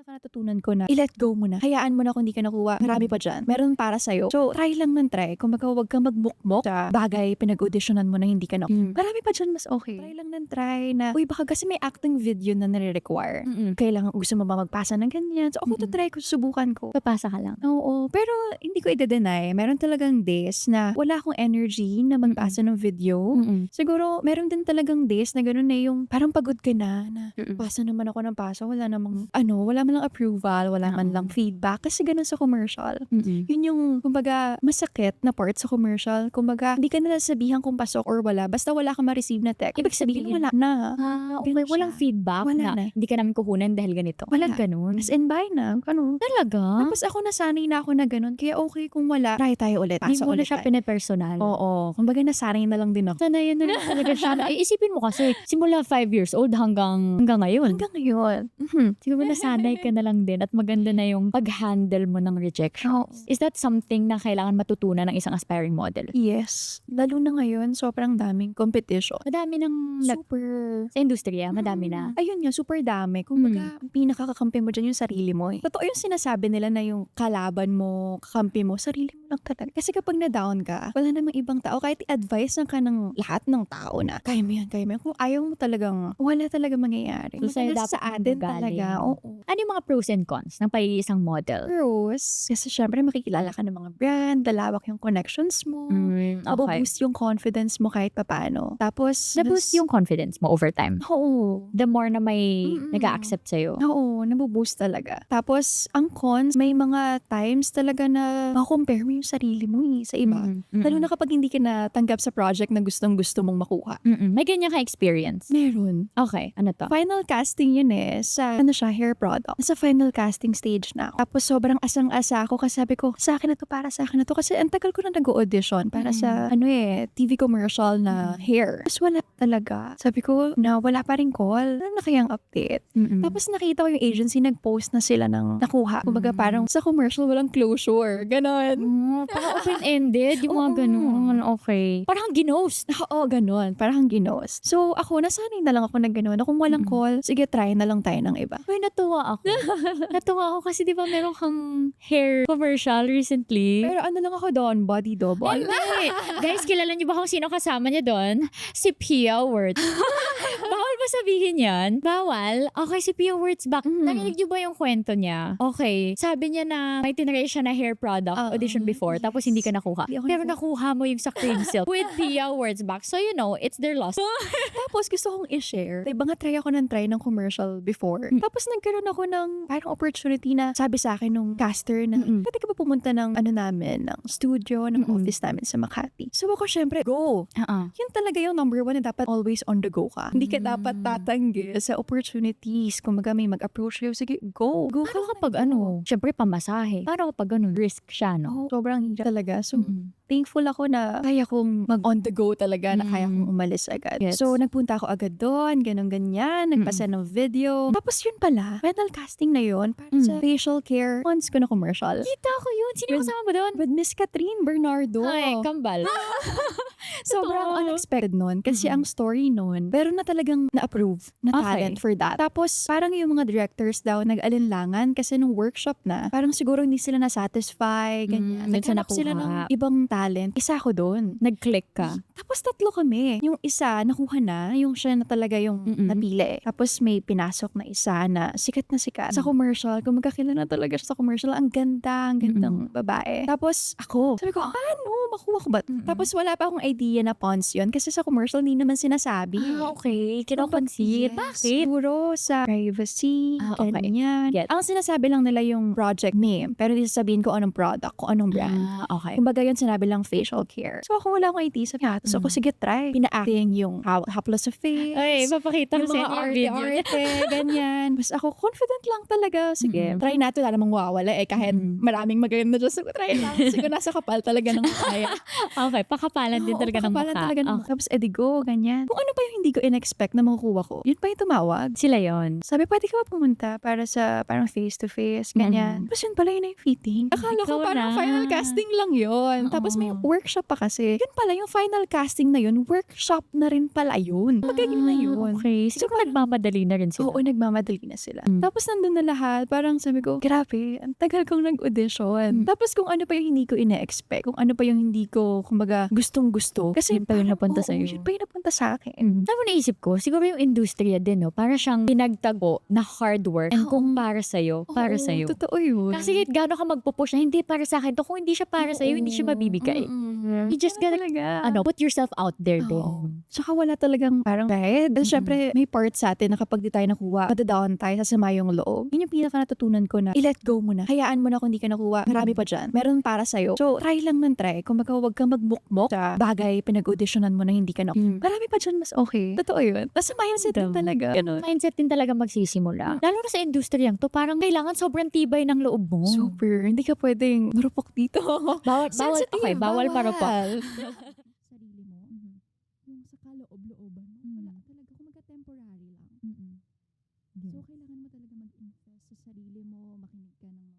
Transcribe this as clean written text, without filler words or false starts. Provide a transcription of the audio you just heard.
pinaka natutunan ko na i-let go mo na. Hayaan mo na kung hindi ka nakuha. Marami pa dyan. Meron para sa'yo. So, try lang ng try. Kung huwag kang magmukmok sa bagay pinag-auditionan mo na hindi ka nakuha. Marami pa dyan mas okay. Try lang ng try na, uy, baka kasi may acting video na nare-require. Kailangan gusto mo ba magpasa ng ganyan? So, ako try ko, subukan ko. Papasa ka lang. Oo, pero hindi ko i-deny. Meron talagang days na wala akong energy na magpasa ng video. Siguro, meron din talagang days na gano'n na yung parang pagod ka na pasa naman ako ng pasa. Wala namang, wala man lang approval, wala man lang feedback. Kasi gano'n sa commercial. Yun yung, kumbaga, masakit na part sa commercial. Kumbaga, hindi ka na sabihan kung pasok or wala. Basta wala ka ma-receive na text. Ibig sabihin, wala na. Okay. Ganun Walang siya. feedback Wala na na. hindi ka namin kukunan dahil ganito. Wala. Ganun. As in, bye na. Ano? Talaga? Tapos ako nasanay na ako na gano'n. Kaya okay kung wala. Try tayo ulit. Hindi Pasa mo na ulit siya tayo. pinapersonal. Oo. Kumbaga nasanay na lang din ako. Sanayan na lang talaga siya. Isipin mo kasi, simula 5 years old hanggang ngayon. Hanggang ngayon. Siguro nasanay ka na lang din at maganda na yung pag-handle mo ng rejection. Oo. Is that something na kailangan matutunan ng isang aspiring model? Yes. Lalo na ngayon, sobrang daming competition. Madami ng Super. sa industriya, madami na. Ayun nga, super dami. Kumbaga, ang pinakakakampi mo dyan yung sarili mo. Totoo yung sinasabi nila na yung kalaban mo, kakampi mo, sarili mo lang talaga. Kasi kapag na-down ka, wala namang ibang tao. Kahit i-advise na ka ng lahat ng tao na, kaya mo yan, kaya mo yan. Kung ayaw mo talagang, wala talaga mangyayari. So, sa'yo Madalas dapat sa atin magaling. talaga. Oo. Ano yung mga pros and cons ng pag-iisang model? Pros, kasi syempre makikilala ka ng mga brand, lalawak yung connections mo, Okay. mabuboost yung confidence mo kahit papaano. Tapos, Na-boost yung confidence mo over time. Oo. The more na may nag-a-accept sa'yo. Oo, nabuboost talaga. Tapos, ang cons, may mga times talaga na makakompare mo yung sarili mo sa iba. Lalo na kapag hindi ka natanggap sa project na gustong-gusto mong makuha. May ganyan ka experience. Meron. Okay, ano to? Final casting yun sa, hair product. Nasa final casting stage na ako. Tapos, sobrang asang-asa ako kasi sabi ko, sa akin na to, para sa akin na to. Kasi ang tagal ko na nag-audition para sa, TV commercial na hair. Tapos, wala talaga. Sabi ko, wala pa rin call. Ano na kayang update? Tapos nakita ko yung agency, nag-post na sila ng nakuha. Kumbaga parang sa commercial walang closure. Ganon. Parang open-ended, yung mga Oo. ganun. Okay. Parang ginost. Oo, ganon. Parang ginos. So ako, nasanay na lang ako ng ganon. Na kung walang call, sige, try na lang tayo ng iba. Uy, natuwa ako. Natuwa ako kasi di ba meron kang hair commercial recently? Pero ano lang ako doon, body double. Hindi. Guys, kilala niyo ba kung sino kasama niya doon? Si Pia Wurtz. Bawal ba sabihin yan? Bawal? Okay, si Pia Wurtz back. Narinig niyo ba yung kwento niya? Okay. Sabi niya na may tinry siya na hair product audition before tapos hindi ka nakuha. Hindi ako Pero nakuha mo yung sa cream silk with Pia Wurtz back. So you know, it's their loss. Tapos gusto kong i-share. Diba nga try ako ng try ng commercial before. Tapos nagkaroon ako ng parang opportunity na sabi sa akin nung caster na, pwede ka ba pumunta ng namin, ng studio, ng office namin sa Makati. So ako syempre, go! Yun talaga yung number one na dapat always on the go ka. Hindi ka dapat tatanggi sa opportunities. Kung may mag-approach kayo, sige, go! Go ka Paano kapag syempre pamasahe. Paano kapag risk siya, no? Sobrang hirap talaga. So, thankful ako na kaya kong mag-on the go talaga, na kaya kong umalis agad. Yes. So, nagpunta ako agad doon, ganyan, nagpasa ng video. Tapos yun pala, final casting na yun para sa facial care once ko na commercial. Kita ko yun. Sino kasama mo doon? With Miss Catherine Bernardo. Ay, kambal. Sobrang unexpected nun. Kasi ang story nun, pero na talagang na-approve na talent for that. Tapos, parang yung mga directors daw nag-alinlangan kasi nung workshop na, parang siguro hindi sila na-satisfy, ganyan. dun sa Naghanap sila ng nakuha. ibang talent. Isa ako doon. Nag-click ka. Tapos 3 kami. Yung isa, nakuha na. Yung siya na talaga yung napili. Tapos may pinasok na isa na sikat sa commercial. Kung magkakilala na talaga siya sa commercial, ang gandang babae. Tapos ako, sabi ko, ano? Makuha ko ba? Tapos wala pa akong idea na pawns yun. Kasi sa commercial, hindi naman sinasabi. Okay. Yes. Kinapansin. Bakit? Siguro sa privacy, Okay. ganyan. Get. Ang sinasabi lang nila yung project name. Pero hindi sasabihin ko anong product, kung anong brand. Okay. Kumbaga yun, sinabi lang facial care. So ako wala akong idea. Sabi tapos ako, sige, try. Pina-acting yung haplos sa face. Ay, papakita Yung ko sa mga inyo yung video. arte-arte, ganyan. Tapos ako, confident lang talaga. Sige, try natin. Wala namang wawala kahit maraming maganda dyan. So, try lang. Siguro nasa kapal talaga ng kaya. Okay, pakapalan din talaga ng Pakapalan mukha. talaga ng Okay. Tapos, go, ganyan. Kung ano pa yung hindi ko in-expect na makukuha ko, yun pa yung tumawag. Sila yon. Sabi, pwede ka ba pumunta para sa parang face-to-face, ganyan. Tapos yun pala yun na yung fitting. Akala ko Ikaw parang na. final casting lang yun. Tapos may workshop pa kasi. Yun pala, yung final casting na yun, workshop na rin pala yun. Magiging na yun. Okay. Siguro nagmamadali na rin sila. Oo, nagmamadali na sila. Tapos nandun na lahat, parang sabi ko, grabe, ang tagal kong nag-audition. Tapos kung ano pa yung hindi ko ina-expect, kung ano pa yung hindi ko, kumbaga, gustong-gusto. Kasi Yun pa yung napunta oo, sa'yo. yun pa yung napunta sa akin. Alam mo, naisip ko, siguro yung industriya din, no? Para siyang pinagtago na hard work. And kung para sa'yo, para Oo, sa'yo. totoo yun. Kasi kahit gaano ka magpupush na hindi para sa akin to, kung hindi siya para sa'yo, hindi siya mabibigay. You just gotta, talaga. put yourself out there Oo. din. Tsaka wala talagang parang red. Syempre, may part sa atin na kapag di tayo nakuha, madadown tayo, sasama yung loob. Yun yung pinaka natutunan ko na i-let go mo na. Hayaan mo na kung di ka nakuha. Marami pa dyan. Meron para sa'yo. So, try lang ng try. Kung huwag kang magmukmok sa bagay pinag-auditionan mo na hindi ka nakuha. Marami pa dyan mas okay. Totoo yun. Nasa mindset din talaga. Ganun. Mindset din talaga magsisimula. Lalo na sa industriyang to, parang kailangan sobrang tibay ng loob mo. Super. Hindi ka pwedeng marupok dito. Bawal, Sensitive, okay, bawal marupok. Sarili mo, yung sa kaloob-looban mo, wala talaga, kumaga temporary lang. So, kailangan mo talaga mag-invest sa sarili mo, makinig ka ng